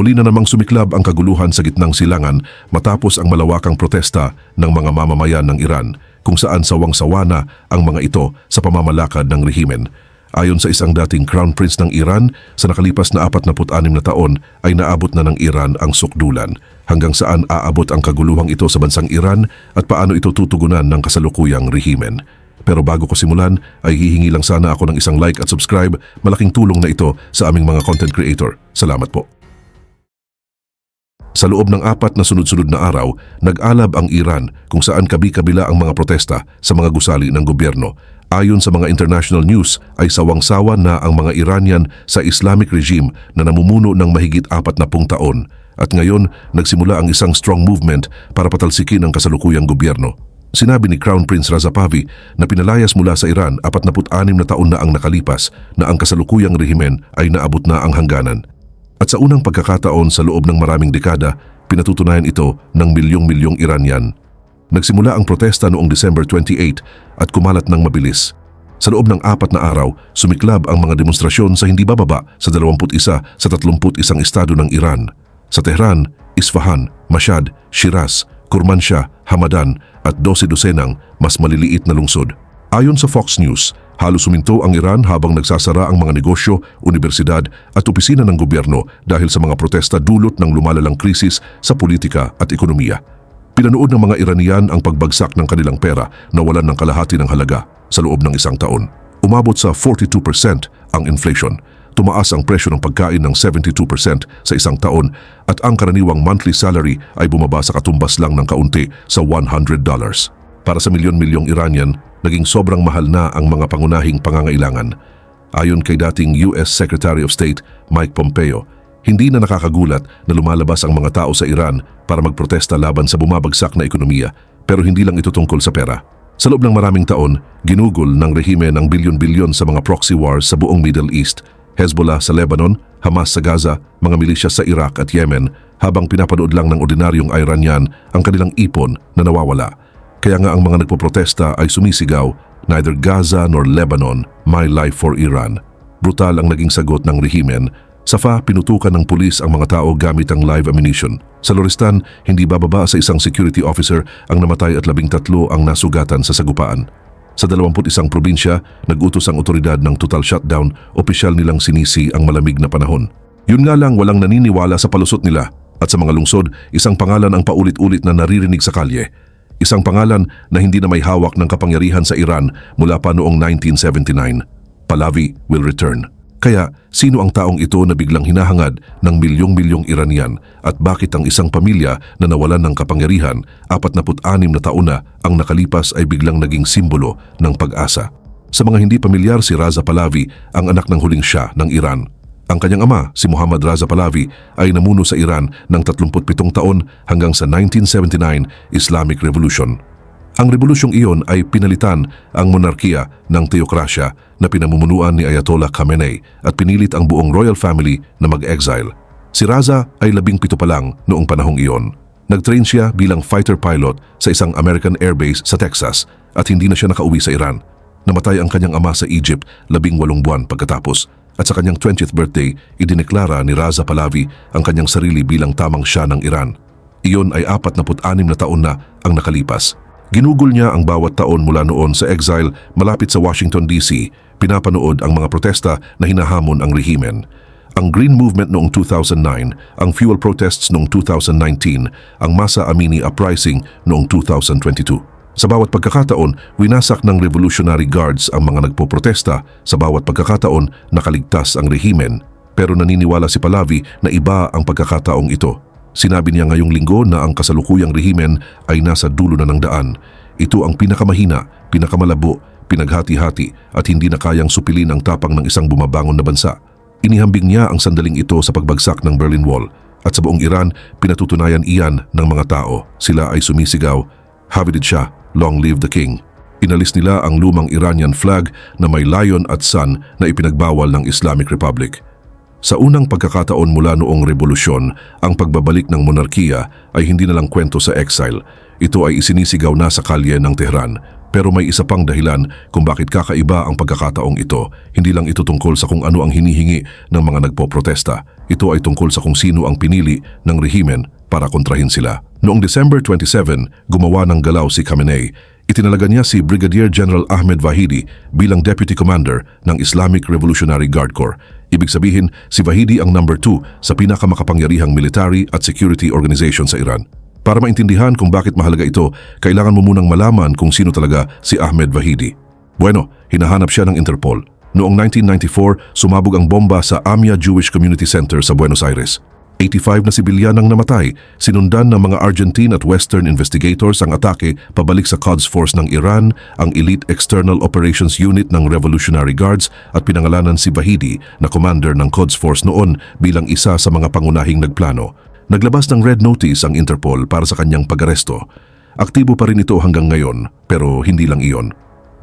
Muli na namang sumiklab ang kaguluhan sa gitnang silangan matapos ang malawakang protesta ng mga mamamayan ng Iran kung saan sawang-sawa na ang mga ito sa pamamalakad ng rehimen. Ayon sa isang dating Crown Prince ng Iran, sa nakalipas na 46 na taon ay naabot na ng Iran ang sukdulan. Hanggang saan aabot ang kaguluhang ito sa bansang Iran at paano ito tutugunan ng kasalukuyang rehimen. Pero bago ko simulan ay hihingi lang sana ako ng isang like at subscribe. Malaking tulong na ito sa aming mga content creator. Salamat po. Sa loob ng 4 na sunod-sunod na araw, nag-alab ang Iran kung saan kabi-kabila ang mga protesta sa mga gusali ng gobyerno. Ayon sa mga international news ay sawang-sawa na ang mga Iranian sa Islamic regime na namumuno ng mahigit 40 taon. At ngayon, nagsimula ang isang strong movement para patalsikin ang kasalukuyang gobyerno. Sinabi ni Crown Prince Reza Pahlavi na pinalayas mula sa Iran 46 na taon na ang nakalipas na ang kasalukuyang rehimen ay naabot na ang hangganan. At sa unang pagkakataon sa loob ng maraming dekada, pinatutunayan ito ng milyong-milyong Iranian. Nagsimula ang protesta noong December 28 at kumalat ng mabilis. Sa loob ng 4 na araw, sumiklab ang mga demonstrasyon sa hindi bababa sa 21 sa 31 estado ng Iran. Sa Tehran, Isfahan, Mashhad, Shiraz, Kurmanshah, Hamadan at 12 dosenang mas maliliit na lungsod. Ayon sa Fox News, halos suminto ang Iran habang nagsasara ang mga negosyo, universidad at opisina ng gobyerno dahil sa mga protesta dulot ng lumalalang krisis sa politika at ekonomiya. Pinanood ng mga Iranian ang pagbagsak ng kanilang pera na walan ng kalahati ng halaga sa loob ng isang taon. Umabot sa 42% ang inflation. Tumaas ang presyo ng pagkain ng 72% sa isang taon at ang karaniwang monthly salary ay bumaba sa katumbas lang ng kaunti sa $100. Para sa milyon-milyong Iranian, naging sobrang mahal na ang mga pangunahing pangangailangan. Ayon kay dating US Secretary of State Mike Pompeo, hindi na nakakagulat na lumalabas ang mga tao sa Iran para magprotesta laban sa bumabagsak na ekonomiya, pero hindi lang ito tungkol sa pera. Sa loob ng maraming taon, ginugol ng rehime ng bilyon-bilyon sa mga proxy wars sa buong Middle East, Hezbollah sa Lebanon, Hamas sa Gaza, mga milisya sa Iraq at Yemen, habang pinapanood lang ng ordinaryong Iranian ang kanilang ipon na nawawala. Kaya nga ang mga nagpoprotesta ay sumisigaw, "Neither Gaza nor Lebanon, my life for Iran." Brutal ang naging sagot ng rehimen. Safa, pinutukan ng pulis ang mga tao gamit ang live ammunition. Sa Loristan, hindi bababa sa isang security officer ang namatay at 13 ang nasugatan sa sagupaan. Sa 21 probinsya, nag-utos ang otoridad ng total shutdown, opisyal nilang sinisi ang malamig na panahon. Yun nga lang walang naniniwala sa palusot nila at sa mga lungsod, isang pangalan ang paulit-ulit na naririnig sa kalye. Isang pangalan na hindi na may hawak ng kapangyarihan sa Iran mula pa noong 1979. Pahlavi will return. Kaya, sino ang taong ito na biglang hinahangad ng milyong-milyong Iranian at bakit ang isang pamilya na nawalan ng kapangyarihan 46 na taon na ang nakalipas ay biglang naging simbolo ng pag-asa? Sa mga hindi pamilyar, si Reza Pahlavi ang anak ng huling Shah ng Iran. Ang kanyang ama, si Mohammad Reza Pahlavi, ay namuno sa Iran ng 37 taon hanggang sa 1979 Islamic Revolution. Ang revolusyong iyon ay pinalitan ang monarkiya ng teokrasya na pinamumunuan ni Ayatollah Khamenei at pinilit ang buong royal family na mag-exile. Si Reza ay 17 pa lang noong panahong iyon. Nag-train siya bilang fighter pilot sa isang American airbase sa Texas at hindi na siya nakauwi sa Iran. Namatay ang kanyang ama sa Egypt 18 buwan pagkatapos at sa kanyang 20th birthday, idineklara ni Reza Pahlavi ang kanyang sarili bilang tamang Shah ng Iran. Iyon ay 46 na taon na ang nakalipas. Ginugol niya ang bawat taon mula noon sa exile malapit sa Washington DC, pinapanood ang mga protesta na hinahamon ang rehimen. Ang Green Movement noong 2009, ang fuel protests noong 2019, ang Masa Amini Uprising noong 2022. Sa bawat pagkakataon, winasak ng Revolutionary Guards ang mga nagpoprotesta. Sa bawat pagkakataon, nakaligtas ang rehimen. Pero naniniwala si Pahlavi na iba ang pagkakataong ito. Sinabi niya ngayong linggo na ang kasalukuyang rehimen ay nasa dulo na ng daan. Ito ang pinakamahina, pinakamalabo, pinaghati-hati at hindi na kayang supilin ang tapang ng isang bumabangon na bansa. Inihambing niya ang sandaling ito sa pagbagsak ng Berlin Wall at sa buong Iran pinatutunayan iyan ng mga tao. Sila ay sumisigaw, "Havidid Shah, long live the king." Inalis nila ang lumang Iranian flag na may lion at sun na ipinagbawal ng Islamic Republic. Sa unang pagkakataon mula noong revolusyon, ang pagbabalik ng monarkiya ay hindi na lang kwento sa exile. Ito ay isinisigaw na sa kalye ng Tehran. Pero may isa pang dahilan kung bakit kakaiba ang pagkakataong ito. Hindi lang ito tungkol sa kung ano ang hinihingi ng mga nagpoprotesta. Ito ay tungkol sa kung sino ang pinili ng rehimen para kontrahin sila. Noong December 27, gumawa ng galaw si Khamenei. Itinalaga niya si Brigadier General Ahmed Vahidi bilang Deputy Commander ng Islamic Revolutionary Guard Corps. Ibig sabihin, si Vahidi ang number 2 sa pinakamakapangyarihang military at security organization sa Iran. Para maintindihan kung bakit mahalaga ito, kailangan mo munang malaman kung sino talaga si Ahmed Vahidi. Bueno, hinahanap siya ng Interpol. Noong 1994, sumabog ang bomba sa Amia Jewish Community Center sa Buenos Aires. 85 na sibilyan ang namatay. Sinundan ng mga Argentine at Western investigators ang atake pabalik sa Quds Force ng Iran, ang Elite External Operations Unit ng Revolutionary Guards at pinangalanan si Vahidi na commander ng Quds Force noon bilang isa sa mga pangunahing nagplano. Naglabas ng red notice ang Interpol para sa kanyang pag-aresto. Aktibo pa rin ito hanggang ngayon, pero hindi lang iyon.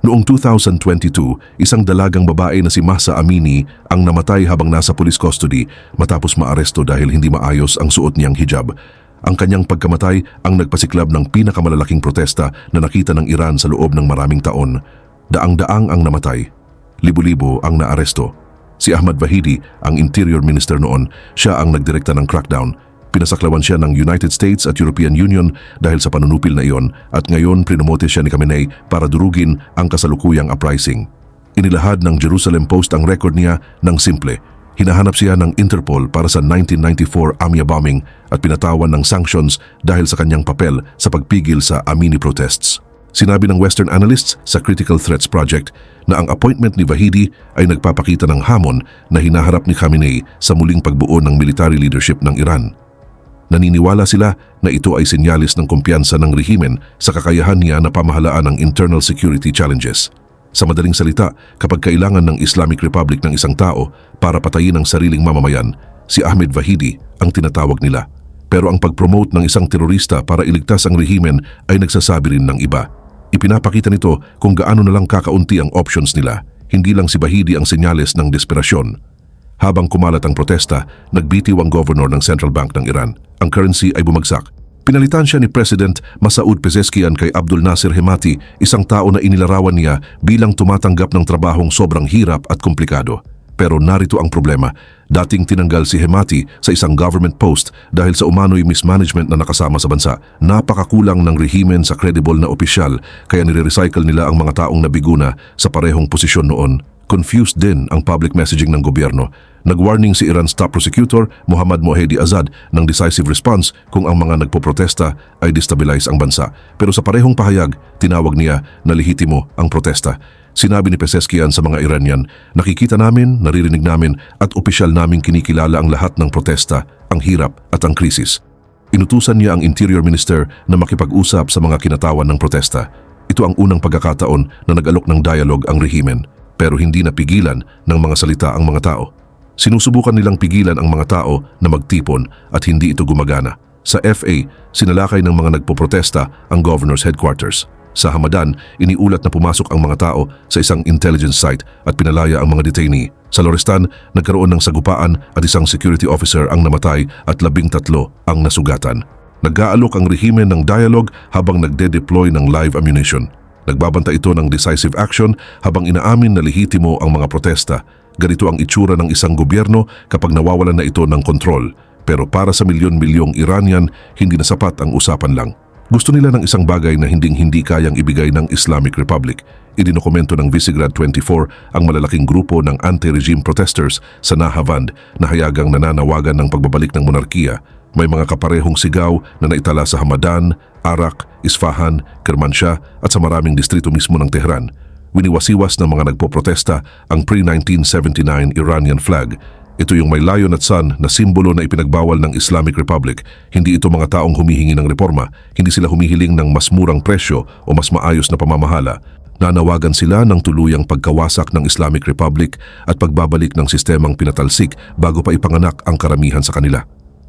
Noong 2022, isang dalagang babae na si Mahsa Amini ang namatay habang nasa police custody matapos maaresto dahil hindi maayos ang suot niyang hijab. Ang kanyang pagkamatay ang nagpasiklab ng pinakamalalaking protesta na nakita ng Iran sa loob ng maraming taon. Daang-daang ang namatay. Libo-libo ang naaresto. Si Ahmad Vahidi, ang Interior Minister noon, siya ang nagdirekta ng crackdown. Pinasaklawan siya ng United States at European Union dahil sa panunupil na iyon at ngayon prinomote siya ni Khamenei para durugin ang kasalukuyang uprising. Inilahad ng Jerusalem Post ang record niya ng simple. Hinahanap siya ng Interpol para sa 1994 Amia bombing at pinatawan ng sanctions dahil sa kanyang papel sa pagpigil sa Amini protests. Sinabi ng Western analysts sa Critical Threats Project na ang appointment ni Vahidi ay nagpapakita ng hamon na hinaharap ni Khamenei sa muling pagbuo ng military leadership ng Iran. Naniniwala sila na ito ay senyalis ng kumpiyansa ng rehimen sa kakayahan niya na pamahalaan ang internal security challenges. Sa madaling salita, kapag kailangan ng Islamic Republic ng isang tao para patayin ang sariling mamamayan, si Ahmed Vahidi ang tinatawag nila. Pero ang pag-promote ng isang terorista para iligtas ang rehimen ay nagsasabi rin ng iba. Ipinapakita nito kung gaano na lang kakaunti ang options nila. Hindi lang si Vahidi ang senyales ng desperasyon. Habang kumalat ang protesta, nagbitiw ang governor ng Central Bank ng Iran. Ang currency ay bumagsak. Pinalitan siya ni President Masoud Pezeshkian kay Abdul Nasser Hemati, isang tao na inilarawan niya bilang tumatanggap ng trabahong sobrang hirap at komplikado. Pero narito ang problema. Dating tinanggal si Hemati sa isang government post dahil sa umano'y mismanagement na nakasama sa bansa. Napakakulang ng rehimen sa credible na opisyal kaya nire-recycle nila ang mga taong nabiguna sa parehong posisyon noon. Confused din ang public messaging ng gobyerno. Nag-warning si Iran's top prosecutor, Mohammad Mohedi Azad, ng decisive response kung ang mga nagpoprotesta ay destabilize ang bansa. Pero sa parehong pahayag, tinawag niya na lehitimo ang protesta. Sinabi ni Pezeshkian sa mga Iranian, nakikita namin, naririnig namin at opisyal naming kinikilala ang lahat ng protesta, ang hirap at ang krisis. Inutusan niya ang Interior Minister na makipag-usap sa mga kinatawan ng protesta. Ito ang unang pagkakataon na nag-alok ng dialogue ang rehimen, pero hindi napigilan ng mga salita ang mga tao. Sinusubukan nilang pigilan ang mga tao na magtipon at hindi ito gumagana. Sa FA, sinalakay ng mga nagpoprotesta ang governor's headquarters. Sa Hamadan, iniulat na pumasok ang mga tao sa isang intelligence site at pinalaya ang mga detainee. Sa Lorestan, nagkaroon ng sagupaan at isang security officer ang namatay at 13 ang nasugatan. Nag-aalok ang rehimen ng dialogue habang nagde-deploy ng live ammunition. Nagbabanta ito ng decisive action habang inaamin na lehitimo ang mga protesta. Ganito ang itsura ng isang gobyerno kapag nawawalan na ito ng kontrol. Pero para sa milyon-milyong Iranian, hindi na sapat ang usapan lang. Gusto nila ng isang bagay na hindi kayang ibigay ng Islamic Republic. Idinokumento ng Visegrad 24 ang malalaking grupo ng anti-regime protesters sa Nahavand na hayagang nananawagan ng pagbabalik ng monarkiya. May mga kaparehong sigaw na naitala sa Hamadan, Arak, Isfahan, Kermanshah at sa maraming distrito mismo ng Tehran. Winiwasiwas ng mga nagpoprotesta ang pre-1979 Iranian flag. Ito yung may lion at sun na simbolo na ipinagbawal ng Islamic Republic. Hindi ito mga taong humihingi ng reforma. Hindi sila humihiling ng mas murang presyo o mas maayos na pamamahala. Nanawagan sila ng tuluyang pagkawasak ng Islamic Republic at pagbabalik ng sistemang pinatalsik bago pa ipanganak ang karamihan sa kanila.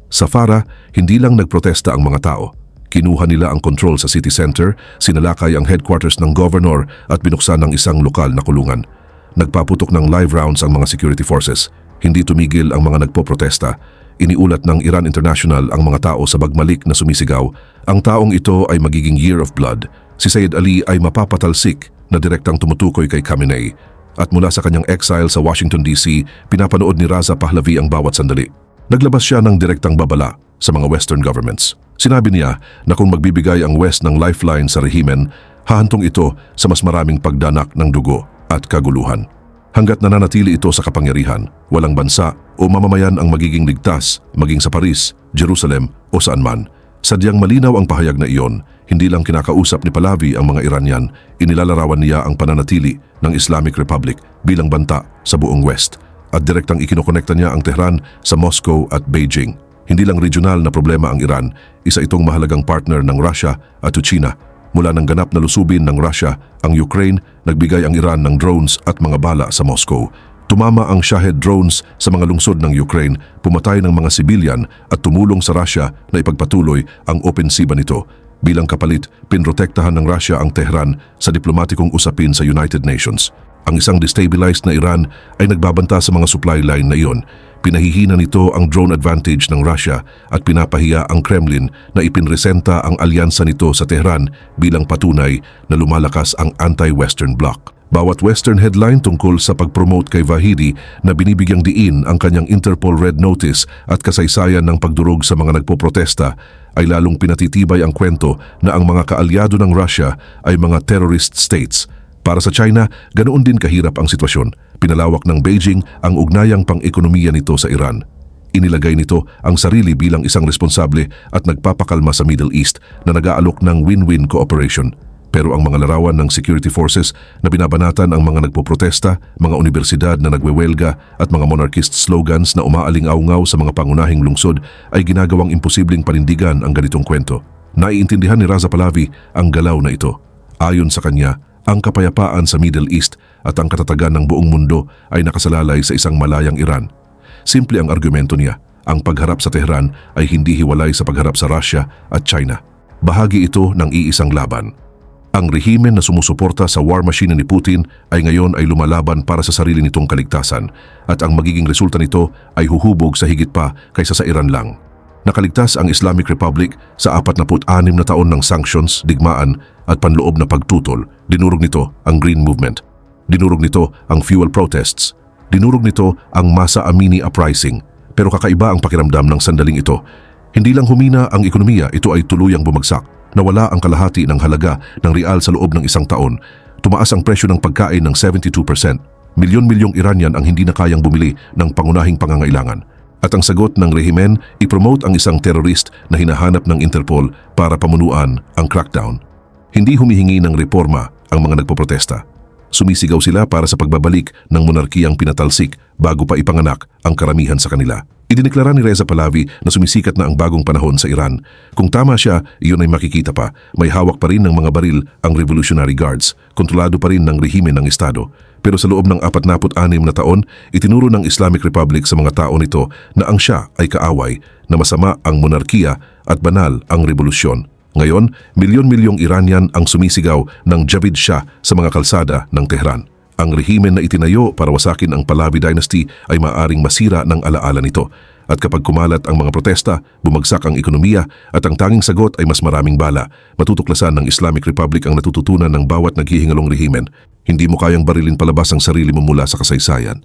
Sa Farah, hindi lang nagprotesta ang mga tao. Kinuha nila ang control sa city center, sinalakay ang headquarters ng governor at binuksan ng isang lokal na kulungan. Nagpaputok ng live rounds ang mga security forces. Hindi tumigil ang mga nagpoprotesta. Iniulat ng Iran International ang mga tao sa bagmalik na sumisigaw. Ang taong ito ay magiging year of blood. Si Sayyid Ali ay mapapatalsik na direktang tumutukoy kay Khamenei at mula sa kanyang exile sa Washington DC, pinapanood ni Raza Pahlavi ang bawat sandali. Naglabas siya ng direktang babala sa mga Western governments. Sinabi niya na kung magbibigay ang West ng lifeline sa rehimen, hahantong ito sa mas maraming pagdanak ng dugo at kaguluhan. Hanggat nananatili ito sa kapangyarihan, walang bansa o mamamayan ang magiging ligtas, maging sa Paris, Jerusalem o saan man. Sadyang malinaw ang pahayag na iyon, hindi lang kinakausap ni Pahlavi ang mga Iranian, inilalarawan niya ang pananatili ng Islamic Republic bilang banta sa buong West at direktang ikinokonekta niya ang Tehran sa Moscow at Beijing. Hindi lang regional na problema ang Iran, isa itong mahalagang partner ng Russia at China. Mula ng ganap na lusubin ng Russia ang Ukraine, nagbigay ang Iran ng drones at mga bala sa Moscow. Tumama ang Shahed drones sa mga lungsod ng Ukraine, pumatay ng mga sibilyan at tumulong sa Russia na ipagpatuloy ang opensiba nito. Bilang kapalit, pinrotektahan ng Russia ang Tehran sa diplomatikong usapin sa United Nations. Ang isang destabilized na Iran ay nagbabanta sa mga supply line na iyon. Pinahihina nito ang drone advantage ng Russia at pinapahiya ang Kremlin na ipinresenta ang alyansa nito sa Tehran bilang patunay na lumalakas ang anti-Western bloc. Bawat Western headline tungkol sa pag-promote kay Vahidi na binibigyang diin ang kanyang Interpol Red Notice at kasaysayan ng pagdurog sa mga nagpoprotesta ay lalong pinatitibay ang kwento na ang mga kaalyado ng Russia ay mga terrorist states. Para sa China, ganoon din kahirap ang sitwasyon. Pinalawak ng Beijing ang ugnayang pang-ekonomiya nito sa Iran. Inilagay nito ang sarili bilang isang responsable at nagpapakalma sa Middle East na nag-aalok ng win-win cooperation. Pero ang mga larawan ng security forces na binabanatan ang mga nagpoprotesta, mga universidad na nagwewelga at mga monarchist slogans na umaaling-aungaw sa mga pangunahing lungsod ay ginagawang imposibleng panindigan ang ganitong kwento. Naiintindihan ni Raza Pahlavi ang galaw na ito. Ayon sa kanya, ang kapayapaan sa Middle East at ang katatagan ng buong mundo ay nakasalalay sa isang malayang Iran. Simple ang argumento niya, ang pagharap sa Tehran ay hindi hiwalay sa pagharap sa Russia at China. Bahagi ito ng iisang laban. Ang rehimen na sumusuporta sa war machine ni Putin ay ngayon ay lumalaban para sa sarili nitong kaligtasan at ang magiging resulta nito ay huhubog sa higit pa kaysa sa Iran lang. Nakaligtas ang Islamic Republic sa 46 na taon ng sanctions, digmaan at panloob na pagtutol. Dinurog nito ang Green Movement. Dinurog nito ang fuel protests. Dinurog nito ang masa amini uprising. Pero kakaiba ang pakiramdam ng sandaling ito. Hindi lang humina ang ekonomiya, ito ay tuluyang bumagsak. Nawala ang kalahati ng halaga ng real sa loob ng isang taon. Tumaas ang presyo ng pagkain ng 72%. Milyon-milyong Iranian ang hindi na kayang bumili ng pangunahing pangangailangan. At ang sagot ng rehimen, ipromote ang isang terrorist na hinahanap ng Interpol para pamunuan ang crackdown. Hindi humihingi ng reforma ang mga nagpoprotesta. Sumisigaw sila para sa pagbabalik ng monarkiyang pinatalsik bago pa ipanganak ang karamihan sa kanila. Idineklara ni Reza Pahlavi na sumisikat na ang bagong panahon sa Iran. Kung tama siya, iyon ay makikita pa. May hawak pa rin ng mga baril ang Revolutionary Guards. Kontrolado pa rin ng rehimen ng Estado. Pero sa loob ng 46 na taon, itinuro ng Islamic Republic sa mga tao nito na ang siya ay kaaway, na masama ang monarkiya at banal ang revolusyon. Ngayon, milyon-milyong Iranian ang sumisigaw ng Javid Shah sa mga kalsada ng Tehran. Ang rehimen na itinayo para wasakin ang Pahlavi dynasty ay maaaring masira ng alaala nito. At kapag kumalat ang mga protesta, bumagsak ang ekonomiya at ang tanging sagot ay mas maraming bala. Matutuklasan ng Islamic Republic ang natututunan ng bawat naghihingalong rehimen. Hindi mo kayang barilin palabas ang sarili mo mula sa kasaysayan.